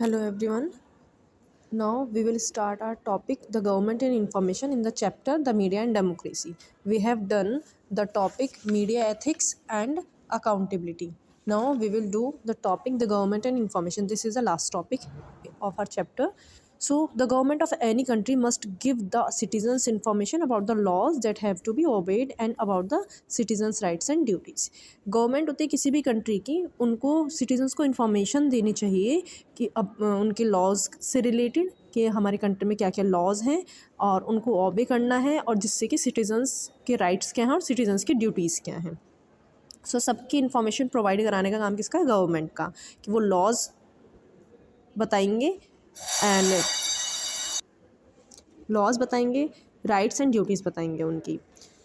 Hello everyone. Now we will start our topic the government and information in the chapter the media and democracy. We have done the topic media ethics and accountability. Now we will do the topic the government and information. This is the last topic of our chapter. So the government of any country must give the citizens information about the laws that have to be obeyed and about the citizens rights and duties. Government होती है किसी भी country की, उनको citizens को information देनी चाहिए कि अब उनके लॉज से रिलेटेड कि हमारे कंट्री में क्या क्या लॉज हैं और उनको ओबे करना है, और जिससे कि सिटीजन्स के राइट्स क्या हैं और सिटीजन्स की ड्यूटीज़ क्या हैं. सबकी इन्फॉर्मेशन प्रोवाइड कराने का काम किसका है? गवर्नमेंट का, कि वो लॉज बताएंगे एंड राइट्स एंड ड्यूटीज़ बताएंगे उनकी.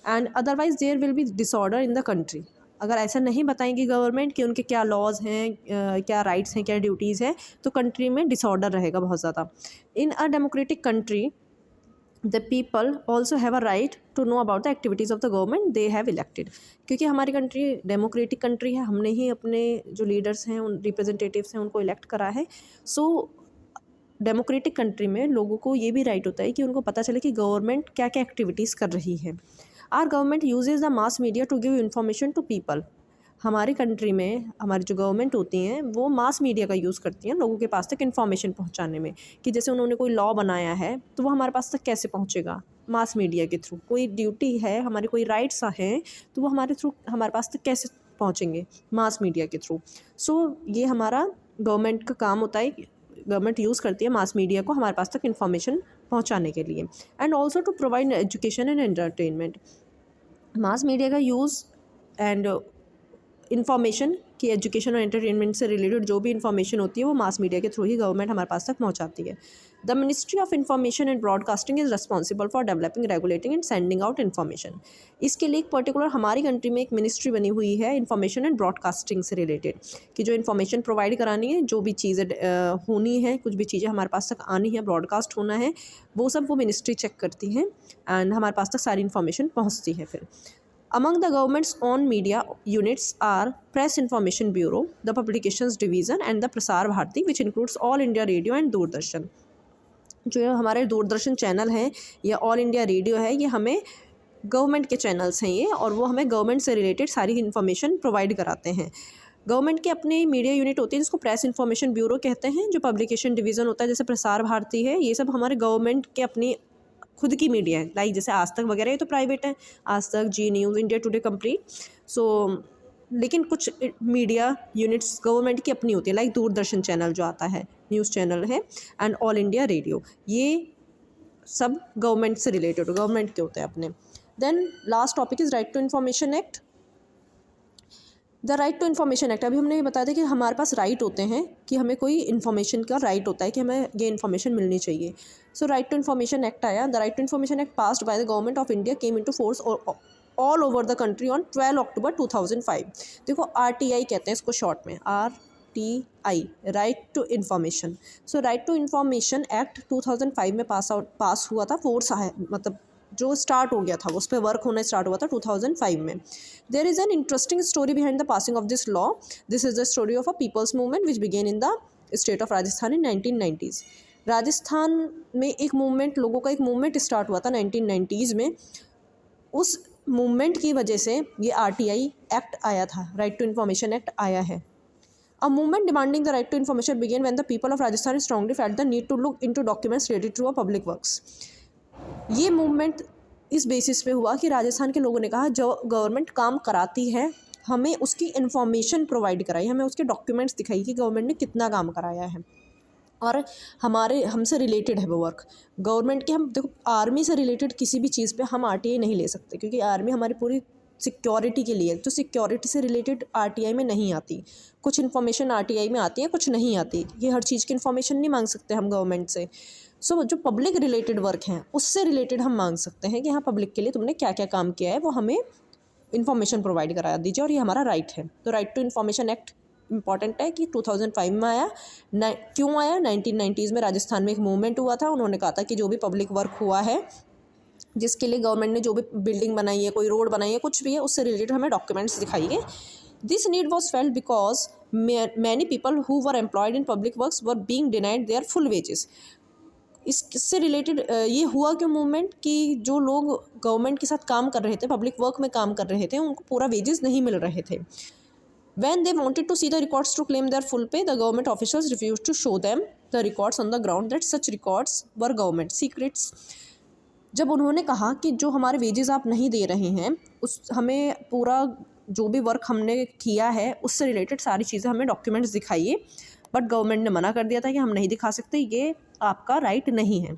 And otherwise there will be disorder in the country. अगर ऐसा नहीं बताएंगी गवर्नमेंट कि उनके क्या लॉज हैं, क्या राइट्स हैं, क्या ड्यूटीज़ हैं, तो कंट्री में डिसऑर्डर रहेगा बहुत ज़्यादा. In a democratic country the people also have a right to know about the activities of the government they have elected. क्योंकि हमारी कंट्री डेमोक्रेटिक कंट्री है, हमने ही अपने जो लीडर्स हैं, उन रिप्रेजेंटेटिव्स हैं, उनको इलेक्ट करा है. सो डेमोक्रेटिक कंट्री में लोगों को ये भी राइट होता है कि उनको पता चले कि गवर्नमेंट क्या क्या एक्टिविटीज़ कर रही है. Our government uses the mass media to give information to people. हमारी कंट्री में हमारी जो गवर्नमेंट होती हैं वो मास मीडिया का यूज़ करती हैं लोगों के पास तक इन्फॉर्मेशन पहुंचाने में, कि जैसे उन्होंने कोई लॉ बनाया है तो वो हमारे पास तक कैसे पहुंचेगा? मास मीडिया के थ्रू. कोई ड्यूटी है, हमारे कोई राइट्स हैं, तो वो हमारे पास तक कैसे पहुंचेंगे? मास मीडिया के थ्रू. ये हमारा गवर्नमेंट का काम होता है. गवर्नमेंट यूज़ करती है मास मीडिया को हमारे पास तक इन्फॉर्मेशन पहुंचाने के लिए. And also to provide education and entertainment. Mass media का यूज़ एंड इन्फॉर्मेशन की एजुकेशन और एंटरटेनमेंट से रिलेटेड जो भी इन्फॉर्मेशन होती है वो मास मीडिया के थ्रू ही गवर्नमेंट हमारे पास तक पहुंचाती है. The ministry of information and broadcasting is responsible for developing, regulating and sending out information. इसके लिए एक पर्टिकुलर हमारी कंट्री में एक मिनिस्ट्री बनी हुई है इन्फॉर्मेशन एंड ब्रॉडकास्टिंग से रिलेटेड, कि जो इन्फॉर्मेशन प्रोवाइड करानी है, जो भी चीज़ें होनी है, कुछ भी चीज़ें हमारे पास तक आनी है, ब्रॉडकास्ट होना है, वो सब वो मिनिस्ट्री चेक करती हैं एंड हमारे पास तक सारी इन्फॉर्मेशन पहुँचती है. फिर among the government's own media units are Press Information Bureau, the Publications Division and the Prasar Bharati, which includes All India Radio and Doordarshan. जो हमारे दूरदर्शन चैनल हैं या ऑल इंडिया रेडियो है, ये हमें गवर्नमेंट के चैनल्स हैं ये, और वो हमें गवर्नमेंट से रिलेटेड सारी इन्फॉर्मेशन प्रोवाइड कराते हैं. गवर्नमेंट के अपने मीडिया यूनिट होती है जिसको प्रेस इन्फॉर्मेशन ब्यूरो कहते हैं. जो पब्लिकेशन डिवीज़न होता है जैसे प्रसार भारती है, ये सब हमारे गवर्नमेंट के अपनी खुद की मीडिया है. लाइक जैसे आज तक वगैरह, ये तो प्राइवेट है, आज तक, जी न्यूज़, इंडिया टुडे, कंप्लीट. लेकिन कुछ मीडिया यूनिट्स गवर्नमेंट की अपनी होती है, लाइक दूरदर्शन चैनल जो आता है, न्यूज़ चैनल है, एंड ऑल इंडिया रेडियो. ये सब गवर्नमेंट से रिलेटेड गवर्नमेंट के होते हैं अपने. Then last topic is right to information act. The right to information act, अभी हमने ये बताया था कि हमारे पास राइट होते हैं, कि हमें कोई इन्फॉर्मेशन का राइट होता है कि हमें ये इन्फॉर्मेशन मिलनी चाहिए. राइट टू इन्फॉर्मेशन एक्ट आया. The right to information act passed by the government of India came into force all over the country on 12 October 2005. देखो RTI कहते हैं इसको शॉर्ट में, RTI, right to information. Right to information act 2005 में पास हुआ था. Force है, मतलब जो स्टार्ट हो गया था, उस पर वर्क होना स्टार्ट हुआ था 2005 में. There is an interesting story behind the passing of this law. This is the story of a people's movement which began in the state of Rajasthan in 1990s. Rajasthan में एक मूवमेंट, लोगों का एक मूवमेंट स्टार्ट हुआ था 1990s में. उस movement की वजह से ये RTI एक्ट आया था, राइट टू इन्फॉर्मेशन एक्ट आया है. A movement demanding the right to information began when the people of Rajasthan strongly felt the need to look into documents related to a public works. ये movement इस basis पे हुआ कि राजस्थान के लोगों ने कहा जो गवर्नमेंट काम कराती है हमें उसकी इन्फॉर्मेशन प्रोवाइड कराई, हमें उसके डॉक्यूमेंट्स दिखाई कि गवर्नमेंट ने कितना काम कराया है और हमसे रिलेटेड है वो वर्क. गवर्नमेंट के, हम देखो आर्मी से रिलेटेड किसी भी चीज़ पे हम RTI नहीं ले सकते, क्योंकि आर्मी हमारी पूरी सिक्योरिटी के लिए, तो सिक्योरिटी से रिलेटेड RTI में नहीं आती. कुछ इन्फॉर्मेशन RTI में आती है, कुछ नहीं आती. ये हर चीज़ की इन्फॉर्मेशन नहीं मांग सकते हम गवर्नमेंट से. जो पब्लिक रिलेटेड वर्क हैं उससे रिलेटेड हम मांग सकते हैं कि हाँ, पब्लिक के लिए तुमने क्या क्या काम किया है वो हमें इन्फॉर्मेशन प्रोवाइड करा दीजिए, और ये हमारा राइट है. तो right to information act important है कि 2005 में आया. क्यों आया? 1990s में राजस्थान में एक मूवमेंट हुआ था. उन्होंने कहा था कि जो भी पब्लिक वर्क हुआ है, जिसके लिए गवर्नमेंट ने जो भी बिल्डिंग बनाई है, कोई रोड बनाई है, कुछ भी है, उससे रिलेटेड हमें डॉक्यूमेंट्स दिखाइए this need was felt because many people who were employed in public works were being denied there full wages. इससे रिलेटेड ये हुआ क्यों मूवमेंट कि जो लोग गवर्नमेंट के साथ काम कर रहे थे, पब्लिक वर्क में काम कर रहे थे, उनको पूरा वेजेस नहीं मिल रहे थे। When they wanted to see the records to claim their full pay, the government officials refused to show them the records on the ground that such records were government secrets. जब उन्होंने कहा कि जो हमारे wages आप नहीं दे रहे हैं, उस हमें पूरा जो भी वर्क हमने किया है उससे रिलेटेड सारी चीज़ें हमें डॉक्यूमेंट्स दिखाइए, बट गवर्नमेंट ने मना कर दिया था कि हम नहीं दिखा सकते, ये आपका राइट नहीं है।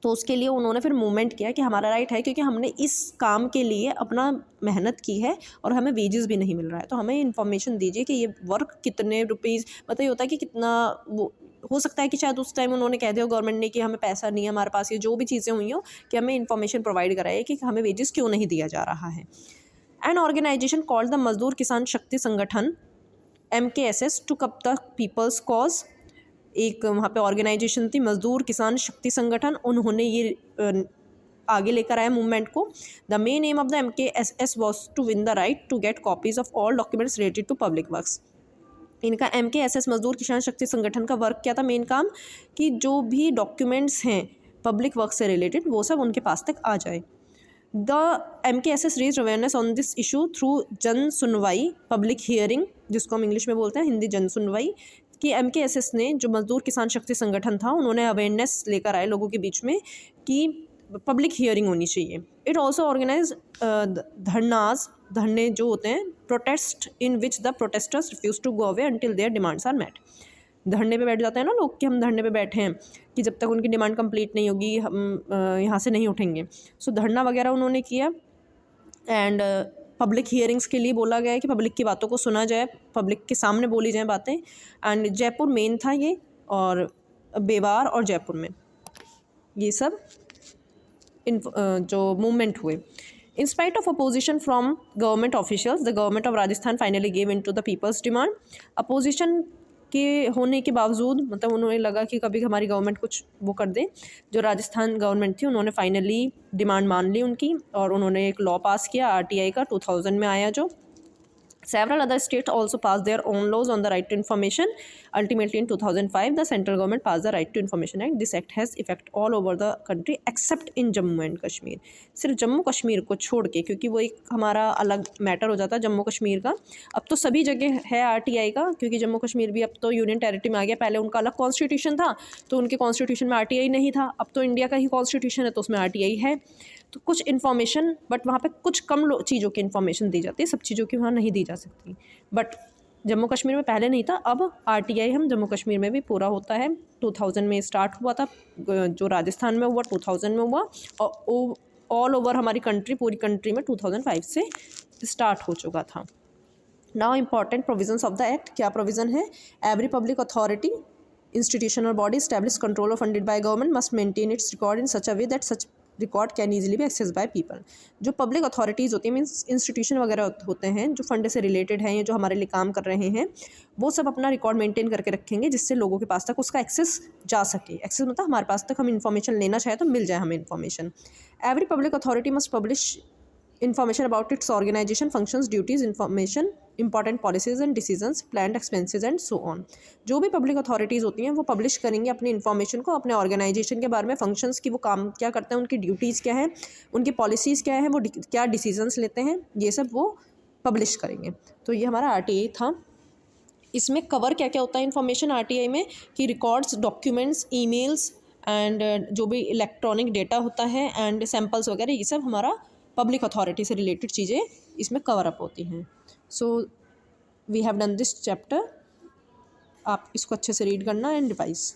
तो उसके लिए उन्होंने फिर मूवमेंट किया कि हमारा राइट है, क्योंकि हमने इस काम के लिए अपना मेहनत की है और हमें वेजेस भी नहीं मिल रहा है, तो हमें इन्फॉर्मेशन दीजिए कि ये वर्क कितने रुपीज़, मतलब ये होता है कि कितना, वो हो सकता है कि शायद उस टाइम उन्होंने कह दिया गवर्नमेंट ने कि हमें पैसा नहीं है हमारे पास, ये जो भी चीज़ें हुई हो कि हमें इन्फॉर्मेशन प्रोवाइड कराइए कि हमें वेजेस क्यों नहीं दिया जा रहा है। एन ऑर्गेनाइजेशन कॉल्ड द मजदूर किसान Shakti Sangathan MKSS to up the people's cause. एक वहाँ पे ऑर्गेनाइजेशन थी मजदूर किसान शक्ति संगठन, उन्होंने ये आगे लेकर आया मूवमेंट को। The main aim of the MKSS was to win the right to get copies of all documents related to public works. इनका MKSS मजदूर किसान शक्ति संगठन का वर्क क्या था, मेन काम, कि जो भी डॉक्यूमेंट्स हैं पब्लिक वर्क से रिलेटेड वो सब उनके पास तक आ जाए। The MKSS raised awareness on this issue through jan sunwai public hearing, जिसको हम इंग्लिश में बोलते हैं हिंदी जन सुनवाई, कि MKSS ने, जो मजदूर किसान शक्ति संगठन था, उन्होंने अवेयरनेस लेकर आए लोगों के बीच में कि पब्लिक हियरिंग होनी चाहिए। इट ऑल्सो ऑर्गेनाइज धरनाज, धरने जो होते हैं, protest in which the protesters refuse to go away until their demands are met. धरने पे बैठ जाते हैं ना लोग कि हम धरने पे बैठे हैं, कि जब तक उनकी डिमांड कंप्लीट नहीं होगी हम यहाँ से नहीं उठेंगे। सो धरना वगैरह उन्होंने किया। एंड पब्लिक हियरिंग्स के लिए बोला गया है कि पब्लिक की बातों को सुना जाए, पब्लिक के सामने बोली जाए बातें। एंड जयपुर मेन था ये, और बेवार और जयपुर में ये सब जो मूवमेंट हुए। In spite of opposition from government officials, the government of Rajasthan finally gave in to the people's demand. Opposition के होने के बावजूद, मतलब उन्हें लगा कि कभी हमारी गवर्नमेंट कुछ वो कर दे, जो राजस्थान गवर्नमेंट थी उन्होंने फाइनली डिमांड मान ली उनकी, और उन्होंने एक लॉ पास किया RTI का, 2000 में आया जो। Several other states also passed their own laws on the right to information. Ultimately, in 2005, the central government passed the Right to Information Act. This act has effect all over the country except in Jammu and Kashmir. सिर्फ जम्मू कश्मीर को छोड़ के, क्योंकि वो एक हमारा अलग matter हो जाता है जम्मू कश्मीर का। अब तो सभी जगह है RTI का, क्योंकि जम्मू कश्मीर भी अब तो यूनियन टेरिटरी में आ गया। पहले उनका अलग कॉन्स्टिट्यूशन था, तो उनके कॉन्स्टिट्यूशन में RTI नहीं था। अब तो इंडिया का ही कॉन्स्टिट्यूशन है, तो उसमें RTI है। तो कुछ इन्फॉर्मेशन, बट वहाँ पे कुछ कम चीज़ों की इन्फॉर्मेशन दी जाती है, सब चीज़ों की वहाँ नहीं दी जा सकती। बट जम्मू कश्मीर में पहले नहीं था, अब RTI हम जम्मू कश्मीर में भी पूरा होता है। 2000 में स्टार्ट हुआ था, जो राजस्थान में हुआ 2000 में हुआ, और ऑल ओवर हमारी कंट्री, पूरी कंट्री में 2005 से स्टार्ट हो चुका था। Now important provisions of the act, क्या प्रोविज़न है? Every public authority, institution or body established control or funded by government must maintain its record in such a way that such record can easily be accessed by people. जो public authorities होती हैं, means institution वगैरह होते हैं जो fund से related हैं या जो हमारे लिए काम कर रहे हैं, वो सब अपना रिकॉर्ड मेंटेन करके रखेंगे, जिससे लोगों के पास तक उसका एक्सेस जा सके। एक्सेस मतलब हमारे पास तक हम इन्फॉर्मेशन लेना चाहे तो मिल जाए हमें information. Every public authority must publish information about its organization, functions, duties, information, important policies and decisions, planned expenses and so on. जो भी पब्लिक अथॉरिटीज़ होती हैं वो पब्लिश करेंगे अपनी इन्फॉर्मेशन को, अपने ऑर्गेनाइजेशन के बारे में, फंक्शंस की, वो काम क्या करते हैं, उनकी ड्यूटीज़ क्या हैं, उनकी पॉलिसीज़ क्या हैं, वो क्या डिसीजंस लेते हैं, ये सब वो पब्लिश करेंगे। तो ये हमारा RTI था। इसमें कवर क्या क्या होता है इन्फॉर्मेशन RTI में, कि रिकॉर्ड्स, डॉक्यूमेंट्स, ईमेल्स एंड जो भी इलेक्ट्रॉनिक डेटा होता है एंड सैम्पल्स वगैरह, ये सब हमारा पब्लिक अथॉरिटी से रिलेटेड चीज़ें इसमें कवर अप होती हैं। So we have done this chapter. आप इसको अच्छे से रीड करना एंड रिवाइज।